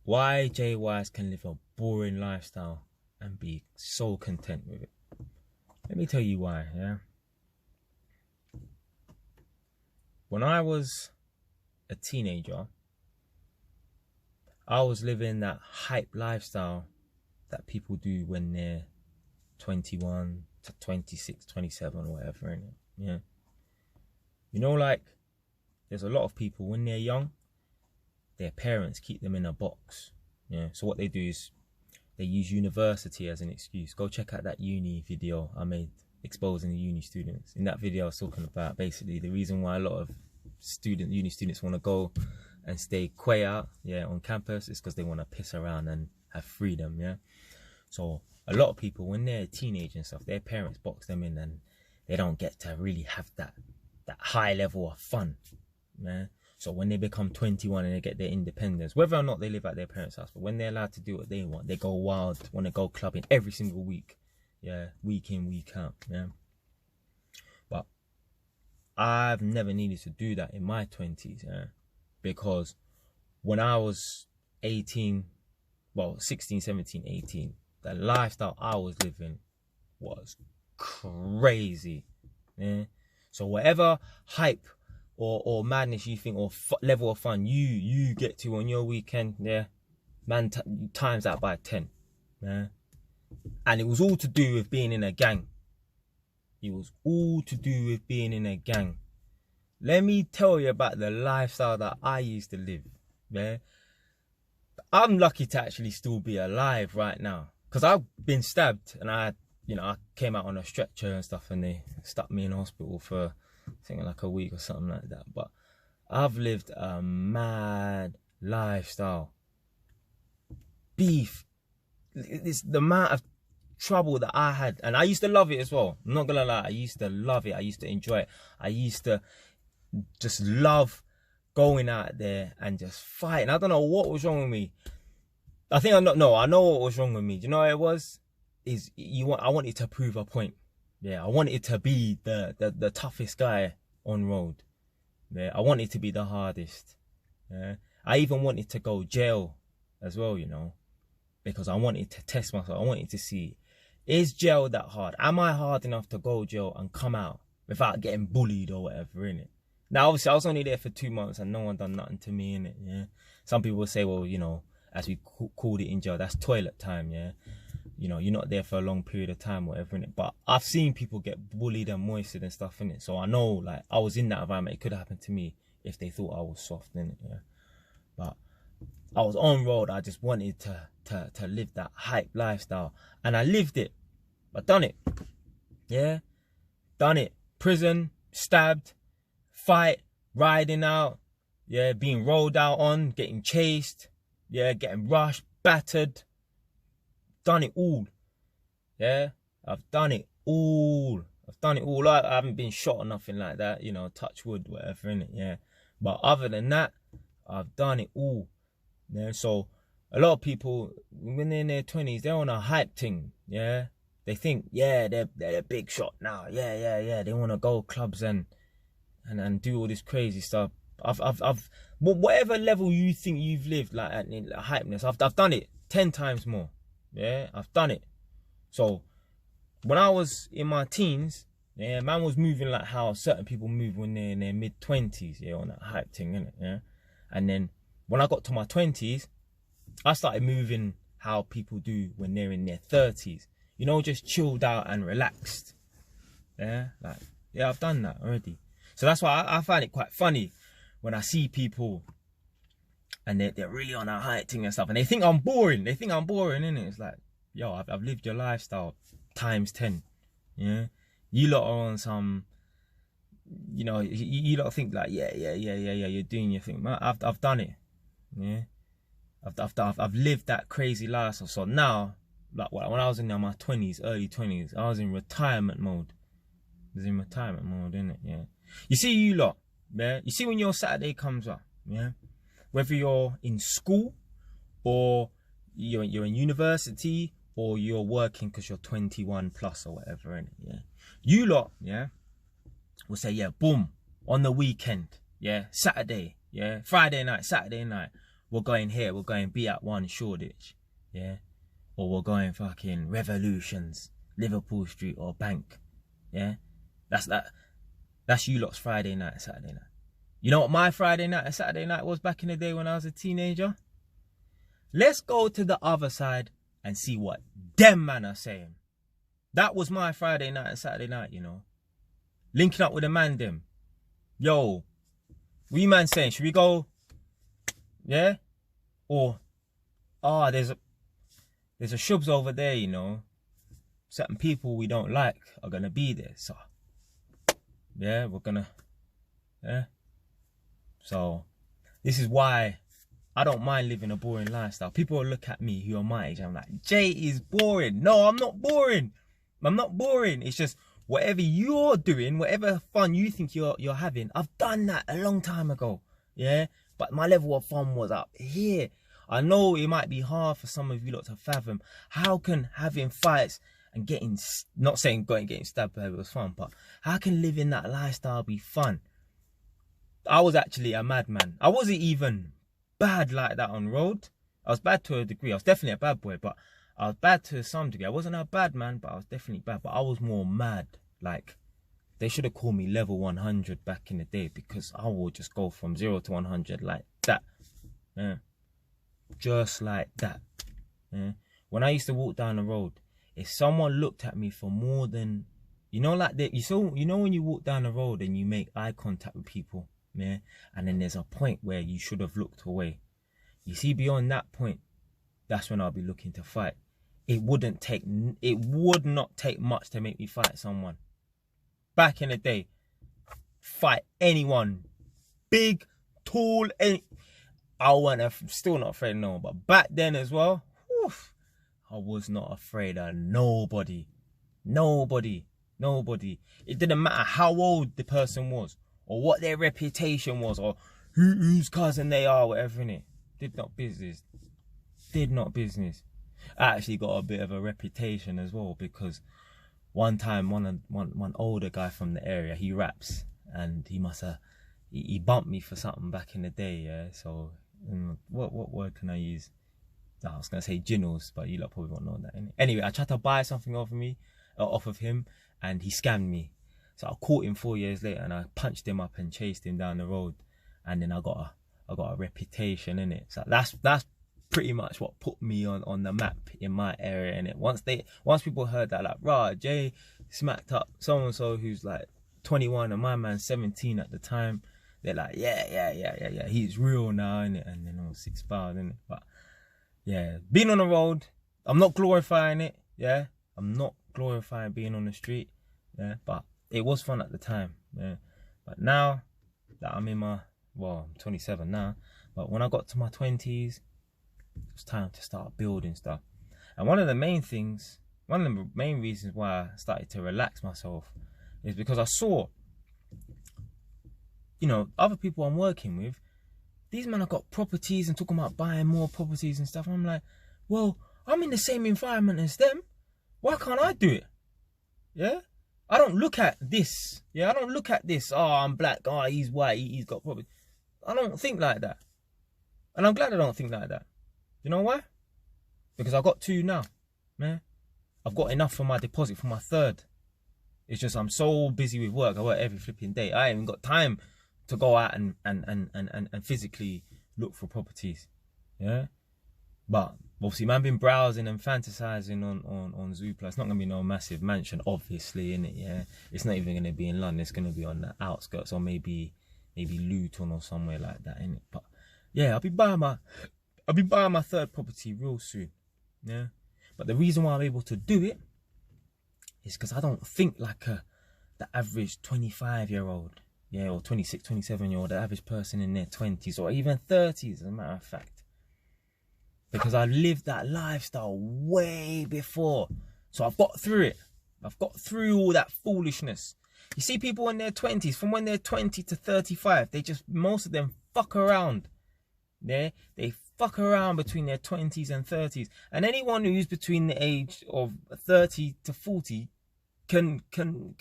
why JYs can live a boring lifestyle and be so content with it. Let me tell you why, yeah? When I was a teenager, I was living that hype lifestyle that people do when they're 21 to 26, 27 or whatever, innit? Yeah. You know, like, there's a lot of people when they're young, their parents keep them in a box. Yeah. So what they do is they use university as an excuse. Go check out that uni video I made exposing the uni students. In that video I was talking about basically the reason why a lot of uni students want to go and stay queer, yeah, on campus is because they want to piss around and have freedom, yeah. So a lot of people when they're a teenager and stuff, their parents box them in and they don't get to really have that high level of fun, yeah. So when they become 21 and they get their independence, whether or not they live at their parents' house, but when they're allowed to do what they want, they go wild, want to go clubbing every single week, yeah, week in, week out, yeah. But I've never needed to do that in my 20s, yeah, because when I was 18, well, 16, 17, 18, the lifestyle I was living was crazy, yeah. So whatever hype or madness you think or level of fun you get to on your weekend, yeah, man, times that by 10, yeah. And it was all to do with being in a gang. It was all to do with being in a gang. Let me tell you about the lifestyle that I used to live, yeah. I'm lucky to actually still be alive right now, because I've been stabbed and I came out on a stretcher and stuff and they stuck me in hospital for I think like a week or something like that. But I've lived a mad lifestyle. Beef. It's the amount of trouble that I had. And I used to love it as well. I'm not gonna lie. I used to love it. I used to enjoy it. I used to just love going out there and just fighting. I don't know what was wrong with me. I know what was wrong with me. Do you know what it was? I wanted to prove a point. Yeah, I wanted to be the toughest guy on road. Yeah, I wanted to be the hardest. Yeah, I even wanted to go jail as well, you know, because I wanted to test myself. I wanted to see, is jail that hard? Am I hard enough to go jail and come out without getting bullied or whatever, innit? Now, obviously, I was only there for 2 months and no one done nothing to me, innit? Yeah. Some people will say, well, you know, as we called it in jail, that's toilet time, yeah. You know, you're not there for a long period of time, whatever, innit? But I've seen people get bullied and moistened and stuff, innit? So I know, like, I was in that environment. It could have happened to me if they thought I was soft, innit? Yeah. But I was on road. I just wanted to live that hype lifestyle. And I lived it. I done it. Yeah. Done it. Prison, stabbed, fight, riding out. Yeah. Being rolled out on, getting chased. Yeah. Getting rushed, battered. Done it all. Yeah, I've done it all. I haven't been shot or nothing like that, you know, touch wood, whatever, innit? Yeah. But other than that, I've done it all. Yeah. So a lot of people when they're in their 20s, they're on a hype thing. Yeah. They think, yeah, they're a big shot now. Yeah. They want to go clubs and do all this crazy stuff. I've whatever level you think you've lived like at hypeness, I've done it 10 times more. Yeah, I've done it. So when I was in my teens, yeah, man was moving like how certain people move when they're in their mid-20s, yeah, on that hype thing, innit? Yeah. And then when I got to my 20s, I started moving how people do when they're in their 30s. You know, just chilled out and relaxed. Yeah, like, yeah, I've done that already. So that's why I find it quite funny when I see people and they're really on a hype thing and stuff, and they think I'm boring. Innit? It's like, yo, I've lived your lifestyle times 10. Yeah, you lot are on some, you know, you lot think like, yeah, you're doing your thing. Man, I've done it. Yeah, I've lived that crazy lifestyle. So now, like when I was in my 20s, early 20s, I was in retirement mode. Innit? Yeah. You see, you lot, yeah. You see when your Saturday comes up, yeah. Whether you're in school or you're in university or you're working because you're 21 plus or whatever, innit? Yeah. You lot, yeah, will say, yeah, boom, on the weekend, yeah, Saturday, yeah, Friday night, Saturday night, we're going here, we're going B@1 Shoreditch, yeah, or we're going fucking Revolutions, Liverpool Street or Bank, yeah. That's you lot's Friday night and Saturday night. You know what my Friday night and Saturday night was back in the day when I was a teenager? Let's go to the other side and see what them man are saying. That was my Friday night and Saturday night, you know. Linking up with the man them. Yo, what you man saying? Should we go? Yeah? Or, there's a shubs over there, you know. Certain people we don't like are gonna be there, so yeah, we're gonna, yeah. So this is why I don't mind living a boring lifestyle. People will look at me who are my age, I'm like, Jay is boring. No, I'm not boring. I'm not boring. It's just whatever you're doing, whatever fun you think you're having, I've done that a long time ago. Yeah, but my level of fun was up here. I know it might be hard for some of you lot to fathom. How can having fights and getting, not saying getting stabbed was fun, but how can living that lifestyle be fun? I was actually a madman. I wasn't even bad like that on road. I was bad to a degree. I was definitely a bad boy, but I was bad to some degree. I wasn't a bad man, but I was definitely bad. But I was more mad. Like, they should have called me level 100 back in the day, because I would just go from 0 to 100 like that. Yeah. Just like that. Yeah. When I used to walk down the road, if someone looked at me for more than, you know, like that, you know when you walk down the road and you make eye contact with people, yeah, and then there's a point where you should have looked away. You see, beyond that point, that's when I'll be looking to fight. It would not take much to make me fight someone. Back in the day, fight anyone, big, tall, I still not afraid of no one, but back then as well, oof, I was not afraid of nobody. Nobody. It didn't matter how old the person was, or what their reputation was, or whose cousin they are, whatever, innit. Did not business. I actually got a bit of a reputation as well, because one time one older guy from the area, he raps, and he bumped me for something back in the day, yeah. So what word can I use? I was gonna say ginnels, but you lot probably won't know that. Anyway, I tried to buy something off of him, and he scammed me. So I caught him 4 years later, and I punched him up and chased him down the road, and then I got a reputation in it. So that's pretty much what put me on the map in my area. And once people heard that, like, rah, Jay smacked up so and so who's like 21 and my man's 17 at the time, they're like, yeah, he's real now, innit? And then 6 bars, innit? But yeah, being on the road, I'm not glorifying it, yeah. I'm not glorifying being on the street, yeah. But it was fun at the time, yeah. But now that I'm I'm 27 now, but when I got to my 20s, it's time to start building stuff. And one of the main reasons why I started to relax myself is because I saw, you know, other people I'm working with, these men have got properties and talking about buying more properties and stuff. And I'm like, well, I'm in the same environment as them. Why can't I do it? Yeah? I don't look at this. Yeah, I don't look at this. Oh, I'm black. Oh, he's white. He's got property. I don't think like that. And I'm glad I don't think like that. You know why? Because I've got 2 now, man. I've got enough for my deposit for my 3rd. It's just I'm so busy with work. I work every flipping day. I ain't even got time to go out and physically look for properties. Yeah? But obviously, man, been browsing and fantasizing on Zoopla. It's not gonna be no massive mansion, obviously, innit? Yeah, it's not even gonna be in London. It's gonna be on the outskirts, or maybe Luton or somewhere like that, innit? But yeah, I'll be buying my 3rd property real soon. Yeah, but the reason why I'm able to do it is because I don't think like the average 25-year-old, yeah, or 26, 27-year-old, the average person in their 20s or even 30s, as a matter of fact. Because I lived that lifestyle way before. So I've got through it. I've got through all that foolishness. You see people in their 20s, from when they're 20 to 35, most of them fuck around. Yeah? They fuck around between their 20s and 30s. And anyone who's between the age of 30 to 40 can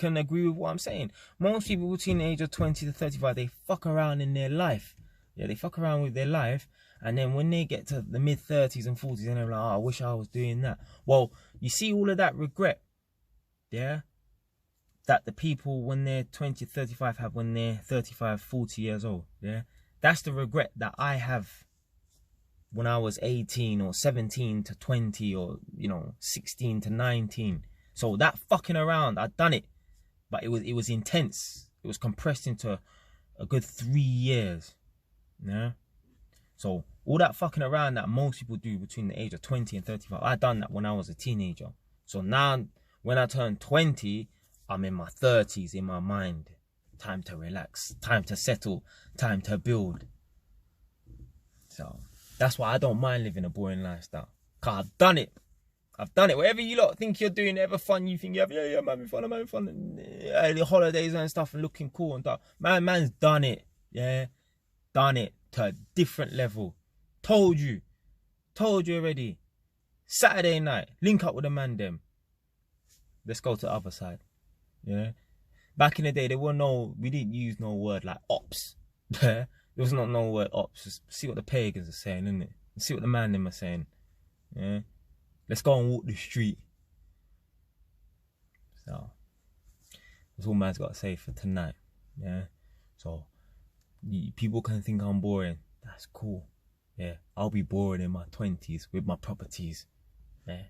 agree with what I'm saying. Most people between the age of 20 to 35, they fuck around in their life. Yeah, they fuck around with their life. And then when they get to the mid-30s and 40s, and they're like, oh, I wish I was doing that. Well, you see all of that regret, yeah, that the people when they're 20, 35 have when they're 35, 40 years old, yeah? That's the regret that I have when I was 18 or 17 to 20 or, you know, 16 to 19. So that fucking around, I'd done it, but it was intense. It was compressed into a good 3 years, yeah? So all that fucking around that most people do between the age of 20 and 35, I done that when I was a teenager. So now when I turn 20, I'm in my 30s in my mind. Time to relax, time to settle, time to build. So that's why I don't mind living a boring lifestyle. Cause I've done it. I've done it. Whatever you lot think you're doing, ever fun you think you have, yeah, I'm having fun, the holidays and stuff and looking cool and stuff. Man's done it. Yeah. Done it to a different level. Told you already. Saturday night, link up with the man them. Let's go to the other side. Yeah. Back in the day, we didn't use no word like ops. There was not no word ops. Just see what the pagans are saying, innit? See what the man them are saying. Yeah. Let's go and walk the street. So that's all man's got to say for tonight. Yeah. So people can think I'm boring. That's cool. Yeah. I'll be boring in my 20s with my properties. Yeah.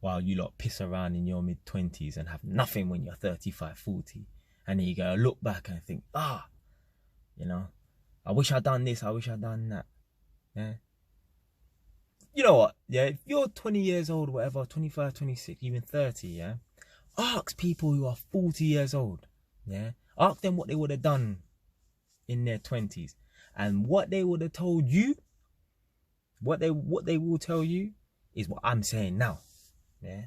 While you lot piss around in your mid-20s and have nothing when you're 35, 40. And then you gotta look back and think, you know, I wish I'd done this, I wish I'd done that. Yeah. You know what? Yeah, if you're 20 years old, whatever, 25, 26, even 30, yeah, ask people who are 40 years old, yeah, ask them what they would have done in their 20s. And what they would have told you, what they will tell you is what I'm saying now. Yeah,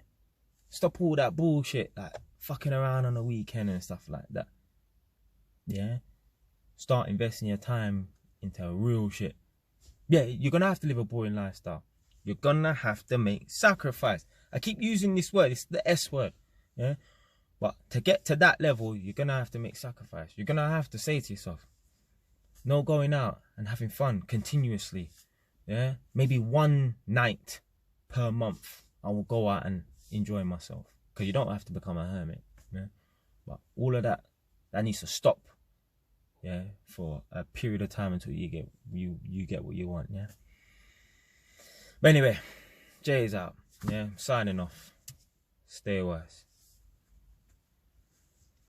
stop all that bullshit like fucking around on the weekend and stuff like that. Yeah, start investing your time into real shit. Yeah, you're gonna have to live a boring lifestyle. You're gonna have to make sacrifice. I keep using this word, it's the S word. Yeah, but to get to that level, you're gonna have to make sacrifice. You're gonna have to say to yourself, no going out and having fun continuously. Yeah, maybe one night per month I will go out and enjoy myself, because you don't have to become a hermit. Yeah, but all of that needs to stop. Yeah, for a period of time until you get what you want. Yeah. But anyway, Jay's out. Yeah, signing off. Stay wise.